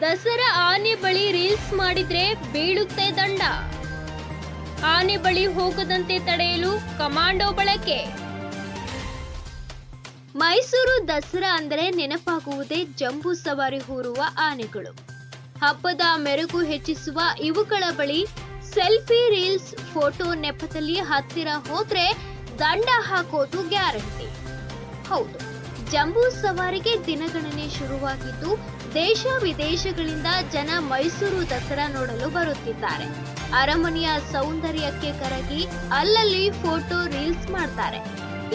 ದಸರಾ ಆನೆ ಬಳಿ ರೀಲ್ಸ್ ಮಾಡಿದ್ರೆ ಬೀಳುತ್ತೆ ದಂಡ. ಆನೆ ಬಳಿ ಹೋಗದಂತೆ ತಡೆಯಲು ಕಮಾಂಡೋ ಬಳಕೆ. ಮೈಸೂರು ದಸರಾ ಅಂದರೆ ನೆನಪಾಗುವುದೇ ಜಂಬೂ ಸವಾರಿ ಹೂರುವ ಆನೆಗಳು. ಹಬ್ಬದ ಮೆರುಗು ಹೆಚ್ಚಿಸುವ ಇವುಗಳ ಬಳಿ ಸೆಲ್ಫಿ, ರೀಲ್ಸ್, ಫೋಟೋ ನೆಪದಲ್ಲಿ ಹತ್ತಿರ ಹೋದ್ರೆ ದಂಡ ಹಾಕೋದು ಗ್ಯಾರಂಟಿ. ಹೌದು, ಜಂಬೂ ಸವಾರಿಗೆ ದಿನಗಣನೆ ಶುರುವಾಗಿದ್ದು ದೇಶ ವಿದೇಶಗಳಿಂದ ಜನ ಮೈಸೂರು ದಸರಾ ನೋಡಲು ಬರುತ್ತಿದ್ದಾರೆ. ಅರಮನೆಯ ಸೌಂದರ್ಯಕ್ಕೆ ಕರಗಿ ಅಲ್ಲಲ್ಲಿ ಫೋಟೋ, ರೀಲ್ಸ್ ಮಾಡ್ತಾರೆ.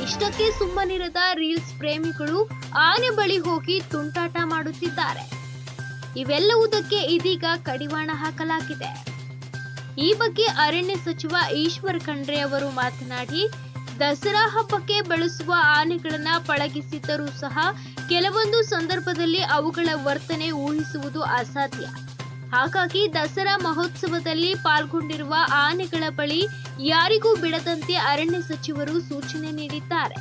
ಇಷ್ಟಕ್ಕೆ ಸುಮ್ಮನಿರದ ರೀಲ್ಸ್ ಪ್ರೇಮಿಗಳು ಆನೆ ಬಳಿ ಹೋಗಿ ತುಂಟಾಟ ಮಾಡುತ್ತಿದ್ದಾರೆ. ಇವೆಲ್ಲವುದಕ್ಕೆ ಇದೀಗ ಕಡಿವಾಣ ಹಾಕಲಾಗಿದೆ. ಈ ಬಗ್ಗೆ ಅರಣ್ಯ ಸಚಿವ ಈಶ್ವರ್ ಖಂಡ್ರೆ ಅವರು ಮಾತನಾಡಿ, ದಸರಾ ಹಬ್ಬಕ್ಕೆ ಬಳಸುವ ಆನೆಗಳನ್ನ ಪಳಗಿಸಿದ್ದರೂ ಸಹ ಕೆಲವೊಂದು ಸಂದರ್ಭದಲ್ಲಿ ಅವುಗಳ ವರ್ತನೆ ಊಹಿಸುವುದು ಅಸಾಧ್ಯ. ಹಾಗಾಗಿ ದಸರಾ ಮಹೋತ್ಸವದಲ್ಲಿ ಪಾಲ್ಗೊಂಡಿರುವ ಆನೆಗಳ ಬಳಿ ಯಾರಿಗೂ ಬಿಡದಂತೆ ಅರಣ್ಯ ಸಚಿವರು ಸೂಚನೆ ನೀಡಿದ್ದಾರೆ.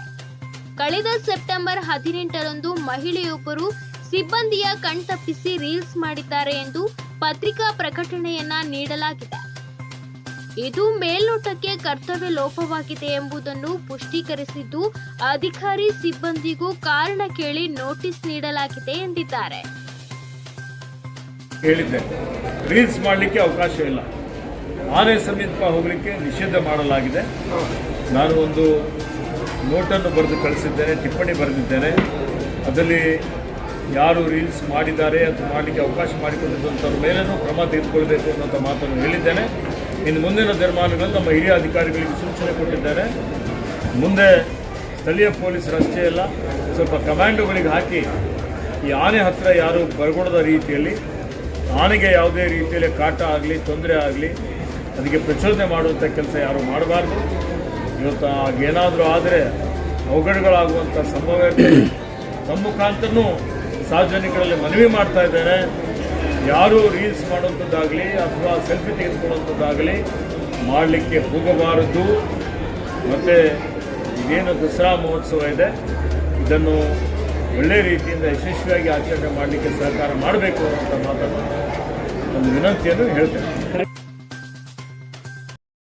ಕಳೆದ ಸೆಪ್ಟೆಂಬರ್ 18ರಂದು ಮಹಿಳೆಯೊಬ್ಬರು ಸಿಬ್ಬಂದಿಯ ಕಣ್ತಪ್ಪಿಸಿ ರೀಲ್ಸ್ ಮಾಡಿದ್ದಾರೆ ಎಂದು ಪತ್ರಿಕಾ ಪ್ರಕಟಣೆಯನ್ನ ನೀಡಲಾಗಿದೆ. ಇದು ಮೇಲ್ನೋಟಕ್ಕೆ ಕರ್ತವ್ಯ ಲೋಪವಾಗಿದೆ ಎಂಬುದನ್ನು ಪುಷ್ಟೀಕರಿಸಿದ್ದು, ಅಧಿಕಾರಿ ಸಿಬ್ಬಂದಿಗೂ ಕಾರಣ ಕೇಳಿ ನೋಟಿಸ್ ನೀಡಲಾಗಿದೆ ಎಂದಿದ್ದಾರೆ. ಹೇಳಿದ್ದೆ, ರೀಲ್ಸ್ ಮಾಡಲಿಕ್ಕೆ ಅವಕಾಶ ಇಲ್ಲ, ಆನೆ ಸಮೀಪ ಹೋಗಲಿಕ್ಕೆ ನಿಷೇಧ ಮಾಡಲಾಗಿದೆ. ನಾನು ಒಂದು ನೋಟನ್ನು ಬರೆದು ಕಳಿಸಿದ್ದೇನೆ, ಟಿಪ್ಪಣಿ ಬರೆದಿದ್ದೇನೆ. ಅದರಲ್ಲಿ ಯಾರು ರೀಲ್ಸ್ ಮಾಡಿದ್ದಾರೆ ಅಥವಾ ಮಾಡಲಿಕ್ಕೆ ಅವಕಾಶ ಮಾಡಿಕೊಂಡಿದ್ದಂಥವ್ರ ಮೇಲೇನೂ ಕ್ರಮ ತೆಗೆದುಕೊಳ್ಬೇಕು ಅನ್ನೋಂಥ ಮಾತನ್ನು ಹೇಳಿದ್ದೇನೆ. ಇನ್ನು ಮುಂದಿನ ದಿನಮಾನಗಳಲ್ಲಿ ನಮ್ಮ ಹಿರಿಯ ಅಧಿಕಾರಿಗಳಿಗೆ ಸೂಚನೆ ಕೊಟ್ಟಿದ್ದೇನೆ. ಮುಂದೆ ಸ್ಥಳೀಯ ಪೊಲೀಸರಷ್ಟೇ ಅಲ್ಲ, ಸ್ವಲ್ಪ ಕಮಾಂಡೋಗಳಿಗೆ ಹಾಕಿ ಈ ಆನೆ ಹತ್ತಿರ ಯಾರು ಬರಗೊಡದ ರೀತಿಯಲ್ಲಿ, ಆನೆಗೆ ಯಾವುದೇ ರೀತಿಯಲ್ಲಿ ಕಾಟ ಆಗಲಿ, ತೊಂದರೆ ಆಗಲಿ, ಅದಕ್ಕೆ ಪ್ರಚೋದನೆ ಮಾಡುವಂಥ ಕೆಲಸ ಯಾರು ಮಾಡಬಾರ್ದು. ಇವತ್ತು ಆಗೇನಾದರೂ ಆದರೆ ಅವಘಡಗಳಾಗುವಂಥ ಸಂಭವ ಇರ್ತದೆ. ತಮ್ಮ ಮುಖಾಂತರನೂ ಸಾರ್ವಜನಿಕರಲ್ಲಿ ಮನವಿ ಮಾಡ್ತಾ ಇದ್ದೇನೆ, ಯಾರೂ ರೀಲ್ಸ್ ಮಾಡುವಂಥದ್ದಾಗಲಿ ಅಥವಾ ಸೆಲ್ಫಿ ತೆಗೆದುಕೊಳ್ಳುವಂಥದ್ದಾಗಲಿ ಮಾಡಲಿಕ್ಕೆ ಹೋಗಬಾರದು. ಮತ್ತು ಇದೇನು ದಸರಾ ಮಹೋತ್ಸವ ಇದೆ, ಇದನ್ನು ಒಳ್ಳೆಯ ರೀತಿಯಿಂದ ಯಶಸ್ವಿಯಾಗಿ ಆಚರಣೆ ಮಾಡಲಿಕ್ಕೆ ಸಹಕಾರ ಮಾಡಬೇಕು ಅನ್ನೋಂಥ ಮಾತನ್ನು ಒಂದು ವಿನಂತಿಯನ್ನು ಹೇಳ್ತೇನೆ.